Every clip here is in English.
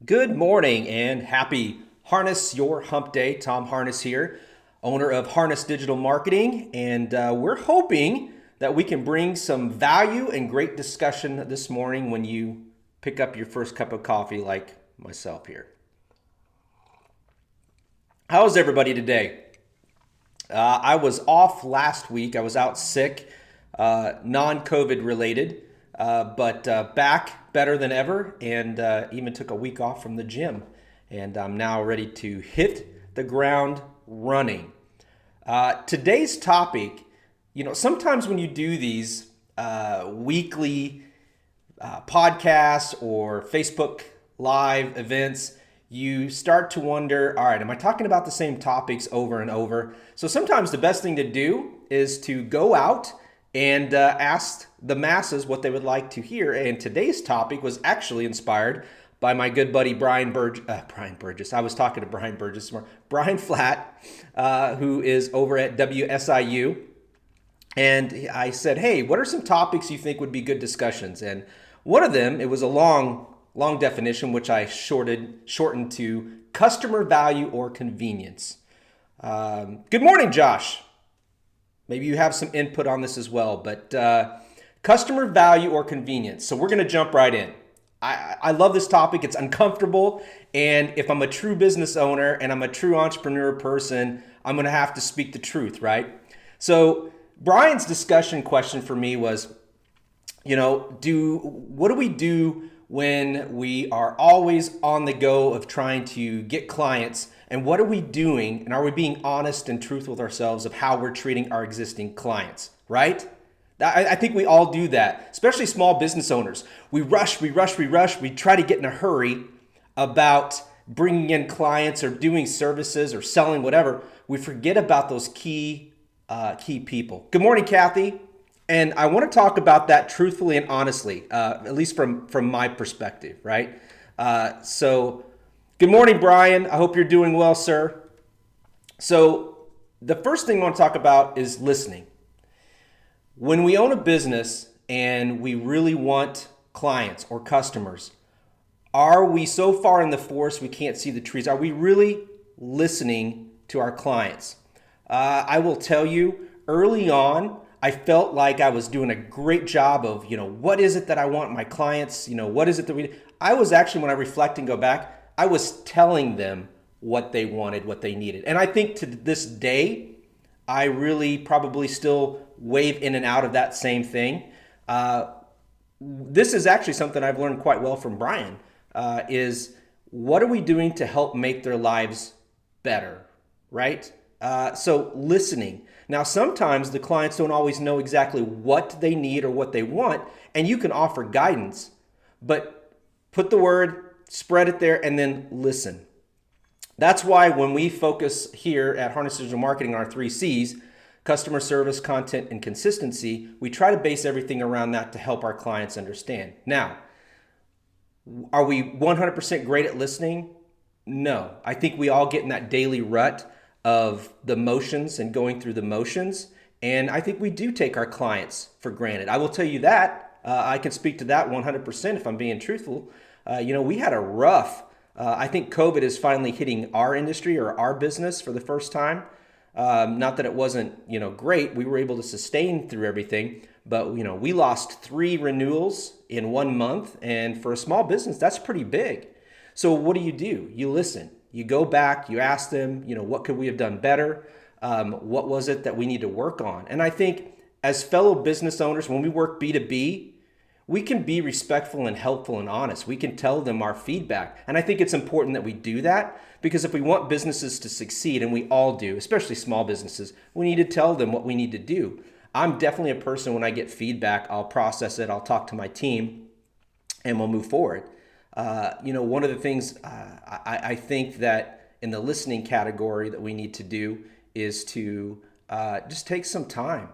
Good morning and happy Harness Your Hump Day. Tom Harness here, owner of Harness Digital Marketing, and we're hoping that we can bring some value and great discussion this morning when you pick up your first cup of coffee like myself here. How is everybody today? I was off last week. I was out sick, non-COVID related, but back better than ever, and even took a week off from the gym. And I'm now ready to hit the ground running. Today's topic, sometimes when you do these weekly podcasts or Facebook Live events, you start to wonder, all right, am I talking about the same topics over and over? So sometimes the best thing to do is to go out and ask the masses what they would like to hear. And today's topic was actually inspired by my good buddy Brian Burgess. I was talking to Brian Burgess more. Brian Flatt, who is over at WSIU. And I said, hey, what are some topics you think would be good discussions? And one of them, it was a long definition, which I shortened to customer value or convenience. Good morning, Josh. Maybe you have some input on this as well, but customer value or convenience. So we're going to jump right in. I love this topic. It's uncomfortable. And if I'm a true business owner and I'm a true entrepreneur person, I'm going to have to speak the truth, right? So Brian's discussion question for me was, what do we do when we are always on the go of trying to get clients, and what are we doing, and are we being honest and truthful with ourselves of how we're treating our existing clients, right? I think we all do that, especially small business owners. We rush, we try to get in a hurry about bringing in clients or doing services or selling whatever. We forget about those key people. Good morning, Kathy. And I want to talk about that truthfully and honestly, at least from my perspective, right? So good morning, Brian. I hope you're doing well, sir. So the first thing I want to talk about is listening. When we own a business and we really want clients or customers, are we so far in the forest we can't see the trees? Are we really listening to our clients? I will tell you, early on, I felt like I was doing a great job of, what is it that I want my clients, what is it that I was actually, when I reflect and go back, I was telling them what they wanted, what they needed. And I think to this day, I really probably still wave in and out of that same thing. This is actually something I've learned quite well from Brian, is what are we doing to help make their lives better, right? So listening. Now, sometimes the clients don't always know exactly what they need or what they want, and you can offer guidance, but put the word, spread it there, and then listen. That's why when we focus here at Harness Digital Marketing on our 3 C's, customer service, content, and consistency, we try to base everything around that to help our clients understand. Now, are we 100% great at listening? No. I think we all get in that daily rut of the motions and going through the motions. And I think we do take our clients for granted. I will tell you that. I can speak to that 100% if I'm being truthful. We had a rough, I think COVID is finally hitting our industry or our business for the first time. Not that it wasn't, great. We were able to sustain through everything. But, we lost 3 renewals in 1 month. And for a small business, that's pretty big. So what do? You listen. You go back, you ask them, what could we have done better? What was it that we need to work on? And I think as fellow business owners, when we work B2B, we can be respectful and helpful and honest. We can tell them our feedback. And I think it's important that we do that, because if we want businesses to succeed, and we all do, especially small businesses, we need to tell them what we need to do. I'm definitely a person, when I get feedback, I'll process it, I'll talk to my team, and we'll move forward. One of the things I think that in the listening category that we need to do is to just take some time,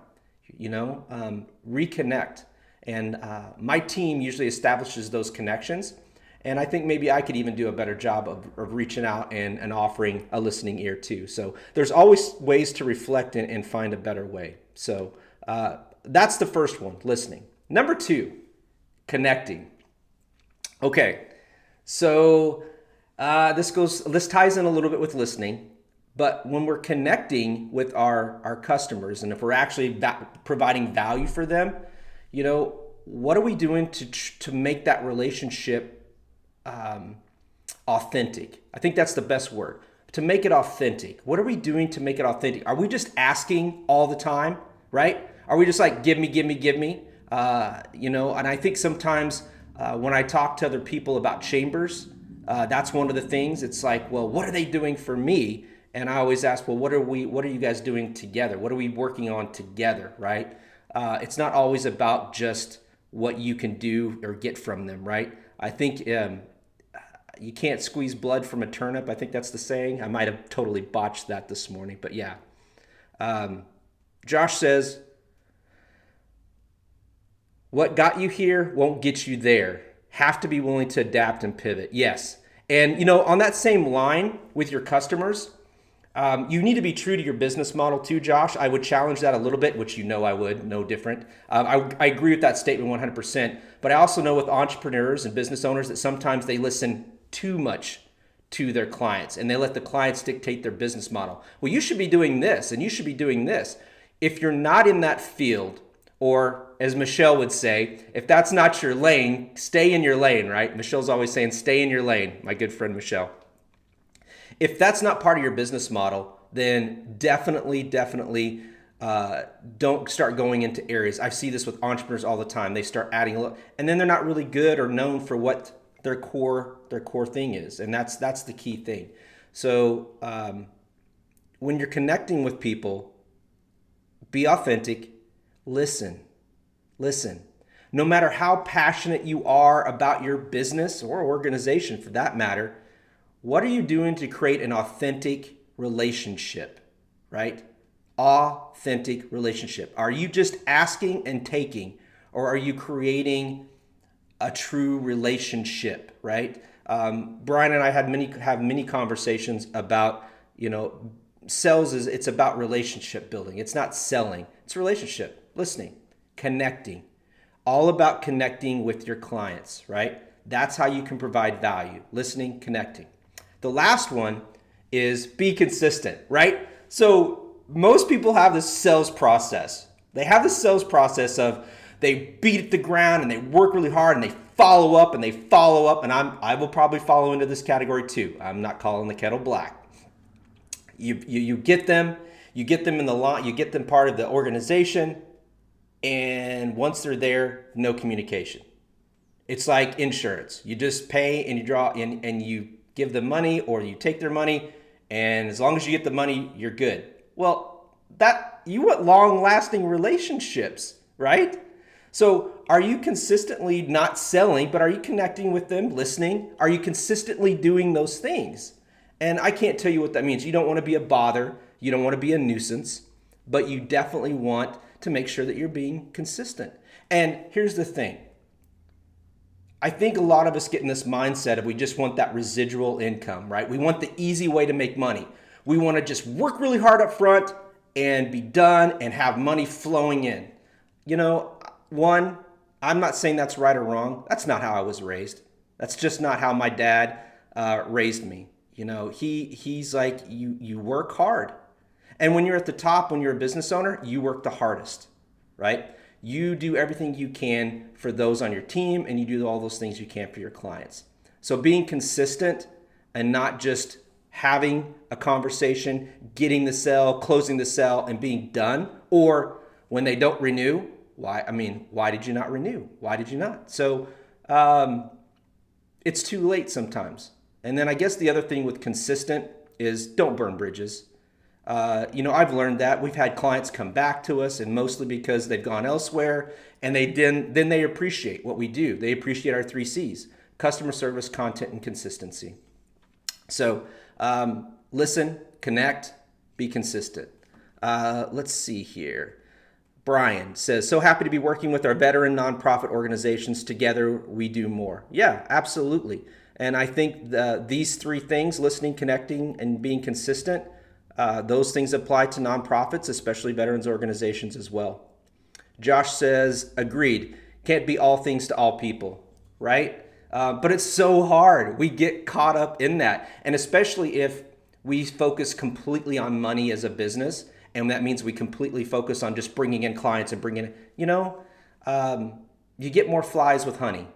reconnect. And my team usually establishes those connections. And I think maybe I could even do a better job of reaching out and offering a listening ear too. So there's always ways to reflect and find a better way. So that's the first one, listening. Number 2, connecting. Okay, so This ties in a little bit with listening, but when we're connecting with our customers, and if we're actually providing value for them, what are we doing to make that relationship authentic? I think that's the best word. To make it authentic. What are we doing to make it authentic? Are we just asking all the time, right? Are we just like, give me, give me, give me? And I think sometimes when I talk to other people about chambers, that's one of the things. It's like, well, what are they doing for me? And I always ask, well, what are you guys doing together? What are we working on together, right? It's not always about just what you can do or get from them, right? I think you can't squeeze blood from a turnip. I think that's the saying. I might have totally botched that this morning, but yeah. Josh says, what got you here won't get you there. Have to be willing to adapt and pivot. Yes. And, on that same line with your customers, you need to be true to your business model too, Josh. I would challenge that a little bit, which I would, no different. I agree with that statement 100%. But I also know with entrepreneurs and business owners that sometimes they listen too much to their clients and they let the clients dictate their business model. Well, you should be doing this and you should be doing this. If you're not in that field, or as Michelle would say, if that's not your lane, stay in your lane, right? Michelle's always saying, stay in your lane, my good friend Michelle. If that's not part of your business model, then definitely don't start going into areas. I see this with entrepreneurs all the time. They start adding a little, and then they're not really good or known for what their core thing is, and that's the key thing. So when you're connecting with people, be authentic. Listen. No matter how passionate you are about your business or organization for that matter, what are you doing to create an authentic relationship, right? Authentic relationship. Are you just asking and taking, or are you creating a true relationship, right? Brian and I have many conversations about, sales it's about relationship building. It's not selling. It's relationship, listening, connecting, all about connecting with your clients, right? That's how you can provide value, listening, connecting. The last one is be consistent, right? So most people have this sales process. They have this sales process of they beat the ground and they work really hard and they follow up and they follow up. And I will probably follow into this category too. I'm not calling the kettle black. You get them in the line, you get them part of the organization, and once they're there, no communication. It's like insurance. You just pay and you draw in and you give them money or you take their money, and as long as you get the money, you're good. Well, you want long-lasting relationships, right? So are you consistently not selling, but are you connecting with them, listening? Are you consistently doing those things? And I can't tell you what that means. You don't want to be a bother. You don't want to be a nuisance, but you definitely want to make sure that you're being consistent. And here's the thing. I think a lot of us get in this mindset of we just want that residual income, right? We want the easy way to make money. We want to just work really hard up front and be done and have money flowing in. One, I'm not saying that's right or wrong. That's not how I was raised. That's just not how my dad raised me. He's like, you work hard. And when you're at the top, when you're a business owner, you work the hardest, right? You do everything you can for those on your team, and you do all those things you can for your clients. So being consistent and not just having a conversation, getting the sale, closing the sale, and being done, or when they don't renew, why did you not renew? Why did you not? So it's too late sometimes. And then I guess the other thing with consistent is don't burn bridges. I've learned that. We've had clients come back to us, and mostly because they've gone elsewhere, and then they appreciate what we do. They appreciate our 3 C's: customer service, content, and consistency. So listen, connect, be consistent. Let's see here. Brian says, so happy to be working with our veteran nonprofit organizations. Together, we do more. Yeah, absolutely. And I think these 3 things, listening, connecting, and being consistent, those things apply to nonprofits, especially veterans organizations as well. Josh says, agreed. Can't be all things to all people, right? But it's so hard. We get caught up in that. And especially if we focus completely on money as a business, and that means we completely focus on just bringing in clients and you get more flies with honey.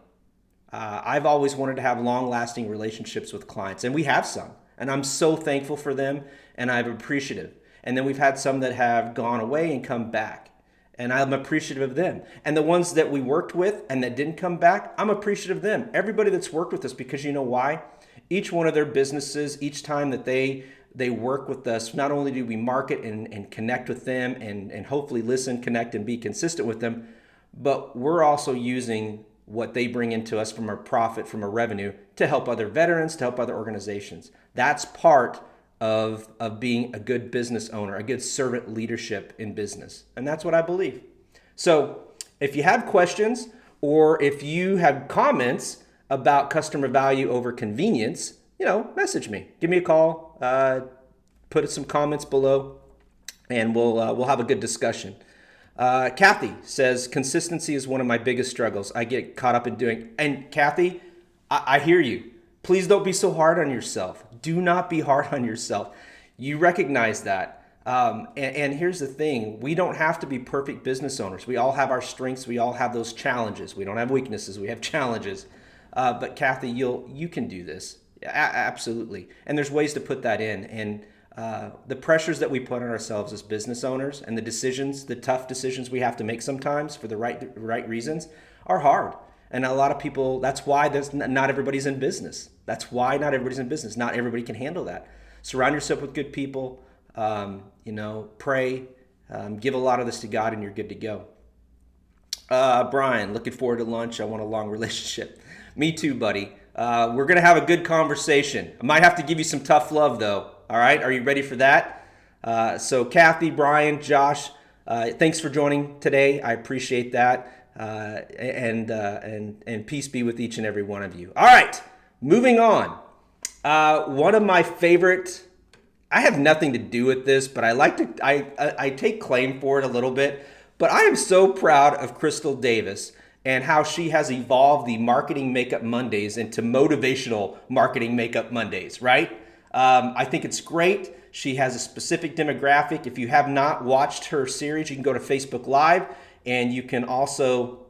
I've always wanted to have long-lasting relationships with clients, and we have some. And I'm so thankful for them, and I'm appreciative. And then we've had some that have gone away and come back, and I'm appreciative of them. And the ones that we worked with and that didn't come back, I'm appreciative of them. Everybody that's worked with us, because you know why? Each one of their businesses, each time that they work with us, not only do we market and connect with them and hopefully listen, connect, and be consistent with them, but we're also using what they bring into us from a profit, from a revenue, to help other veterans, to help other organizations. That's part of being a good business owner, a good servant leadership in business. And that's what I believe. So if you have questions or if you have comments about customer value over convenience, message me. Give me a call, put some comments below, and we'll have a good discussion. Kathy says, consistency is one of my biggest struggles. I get caught up in doing. And Kathy, I hear you. Please don't be so hard on yourself. Do not be hard on yourself. You recognize that. And here's the thing. We don't have to be perfect business owners. We all have our strengths. We all have those challenges. We don't have weaknesses. We have challenges. But Kathy, you can do this. Absolutely. And there's ways to put that in. And the pressures that we put on ourselves as business owners and the tough decisions we have to make sometimes for the right reasons are hard. And a lot of people, that's why not everybody's in business. That's why not everybody's in business. Not everybody can handle that. Surround yourself with good people, pray, give a lot of this to God, and you're good to go. Brian, looking forward to lunch. I want a long relationship. Me too, buddy. We're going to have a good conversation. I might have to give you some tough love, though. All right, are you ready for that? So Kathy, Brian, Josh, thanks for joining today. I appreciate that. And peace be with each and every one of you. All right, moving on. One of my favorite, I have nothing to do with this, but I take claim for it a little bit, but I am so proud of Crystal Davis and how she has evolved the Marketing Makeup Mondays into Motivational Marketing Makeup Mondays, right? I think it's great. She has a specific demographic. If you have not watched her series, you can go to Facebook Live, and you can also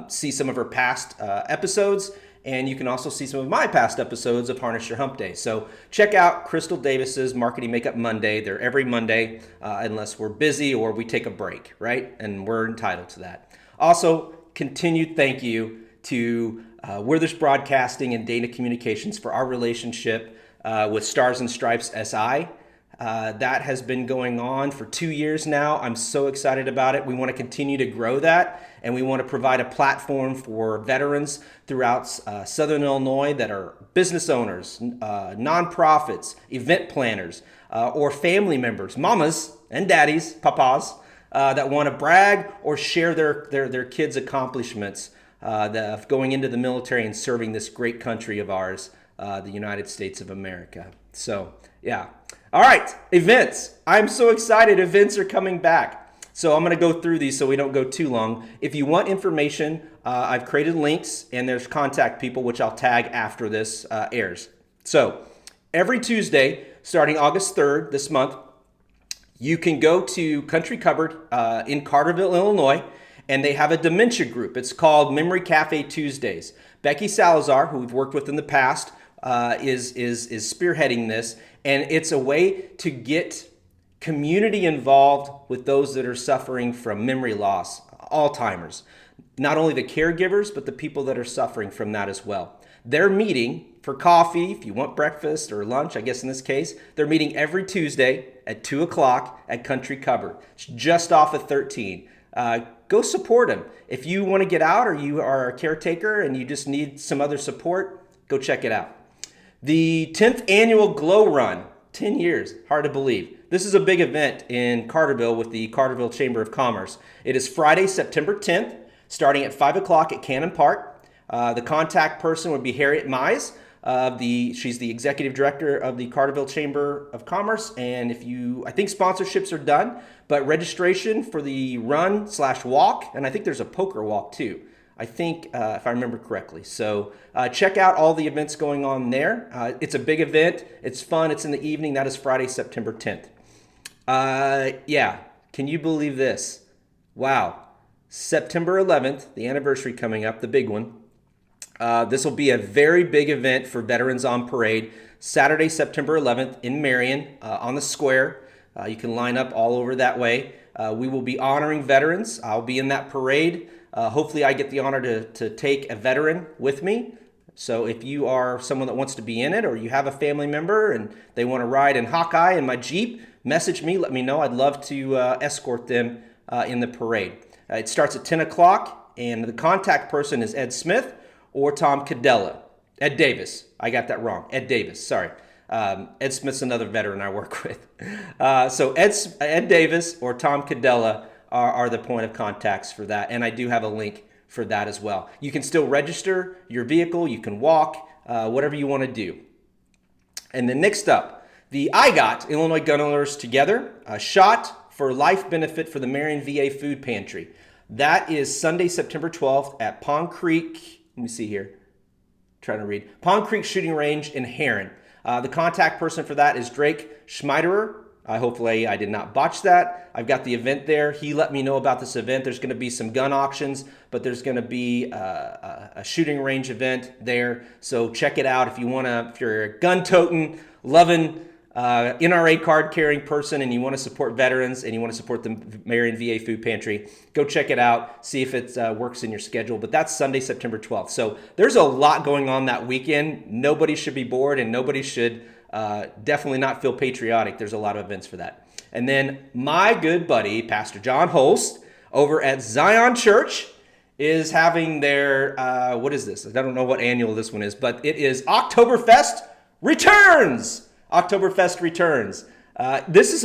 see some of her past episodes, and you can also see some of my past episodes of Harness Your Hump Day. So check out Crystal Davis's Marketing Makeup Monday. They're every Monday, unless we're busy or we take a break, right? And we're entitled to that. Also, continued thank you to Withers Broadcasting and Dana Communications for our relationship with Stars and Stripes SI. That has been going on for 2 years now. I'm so excited about it. We want to continue to grow that, and we want to provide a platform for veterans throughout Southern Illinois that are business owners, nonprofits, event planners, or family members, mamas and daddies, papas, that want to brag or share their kids' accomplishments of going into the military and serving this great country of ours, the United States of America. So, yeah. All right, events. I'm so excited. Events are coming back. So I'm going to go through these so we don't go too long. If you want information, I've created links, and there's contact people, which I'll tag after this airs. So every Tuesday, starting August 3rd this month, you can go to Country Cupboard in Carterville, Illinois, and they have a dementia group. It's called Memory Cafe Tuesdays. Becky Salazar, who we've worked with in the past, is spearheading this, and it's a way to get community involved with those that are suffering from memory loss, Alzheimer's. Not only the caregivers, but the people that are suffering from that as well. They're meeting for coffee, if you want breakfast or lunch, I guess in this case, they're meeting every Tuesday at 2 o'clock at Country Cupboard. It's just off of 13. Go support them. If you want to get out, or you are a caretaker and you just need some other support, go check it out. The 10th annual Glow Run, 10 years, hard to believe. This is a big event in Carterville with the Carterville Chamber of Commerce. It is Friday, September 10th, starting at 5 o'clock at Cannon Park. The contact person would be Harriet Mize. She's the executive director of the Carterville Chamber of Commerce. And I think sponsorships are done, but registration for the run/walk, and I think there's a poker walk too, I think, if I remember correctly. So check out all the events going on there. It's a big event. It's fun. It's in the evening. That is Friday, September 10th. Yeah, can you believe this? Wow. September 11th, the anniversary coming up, the big one. This will be a very big event for Veterans on Parade. Saturday, September 11th in Marion on the square. You can line up all over that way. We will be honoring veterans. I'll be in that parade. Hopefully I get the honor to take a veteran with me. So if you are someone that wants to be in it, or you have a family member and they want to ride in Hawkeye in my Jeep, message me, let me know. I'd love to escort them in the parade. It starts at 10 o'clock, and the contact person is Ed Smith or Tom Kadela. Ed Davis. I got that wrong. Ed Davis, sorry. Ed Smith's another veteran I work with. So Ed Davis or Tom Kadela are the point of contacts for that, and I do have a link for that as well. You can still register your vehicle. You can walk, whatever you want to do. And then next up, the IGOT, Illinois Gun Owners Together, a shot for life benefit for the Marion VA Food Pantry. That is Sunday, September 12th at Pond Creek. Let me see here. Trying to read. Pond Creek Shooting Range in Heron. The contact person for that is Drake Schmeiderer. Hopefully I did not botch that. I've got the event there. He let me know about this event. There's going to be some gun auctions, but there's going to be a shooting range event there. So check it out if you want to. If you're a gun-toting, loving, NRA card-carrying person and you want to support veterans and you want to support the Marion VA Food Pantry, go check it out. See if it works in your schedule. But that's Sunday, September 12th. So there's a lot going on that weekend. Nobody should be bored, and nobody should definitely not feel patriotic. There's a lot of events for that. And then my good buddy, Pastor John Holst, over at Zion Church, is having their, what is this? I don't know what annual this one is, but it is Oktoberfest Returns. Oktoberfest Returns. This is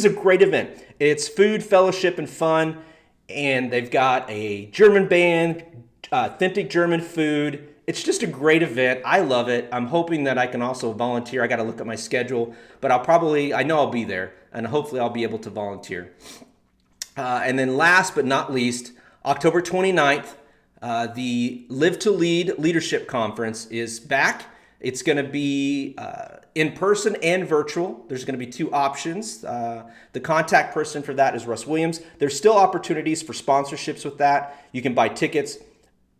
a great event. It's food, fellowship, and fun. And they've got a German band, authentic German food. It's just a great event. I love it. I'm hoping that I can also volunteer. I got to look at my schedule, but I know I'll be there, and hopefully I'll be able to volunteer. And then last but not least, October 29th, the Live to Lead Leadership Conference is back. It's going to be in person and virtual. There's going to be two options. The contact person for that is Russ Williams. There's still opportunities for sponsorships with that. You can buy tickets.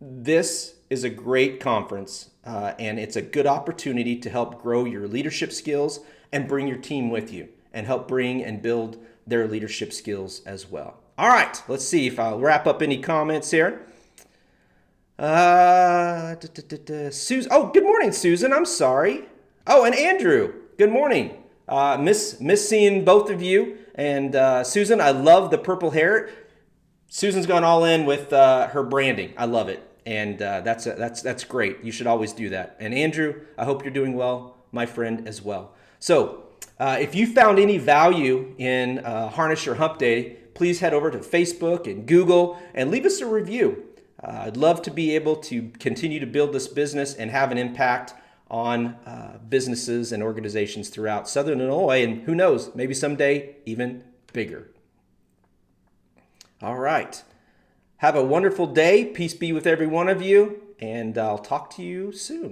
This is a great conference, and it's a good opportunity to help grow your leadership skills and bring your team with you and help bring and build their leadership skills as well. All right, let's see if I'll wrap up any comments here. Susan. Oh, good morning, Susan. I'm sorry. Oh, and Andrew. Good morning. Miss seeing both of you. And Susan, I love the purple hair. Susan's gone all in with her branding. I love it. And that's great. You should always do that. And Andrew, I hope you're doing well, my friend, as well. So if you found any value in Harness Your Hump Day, please head over to Facebook and Google and leave us a review. I'd love to be able to continue to build this business and have an impact on businesses and organizations throughout Southern Illinois, and who knows, maybe someday even bigger. All right. Have a wonderful day. Peace be with every one of you, and I'll talk to you soon.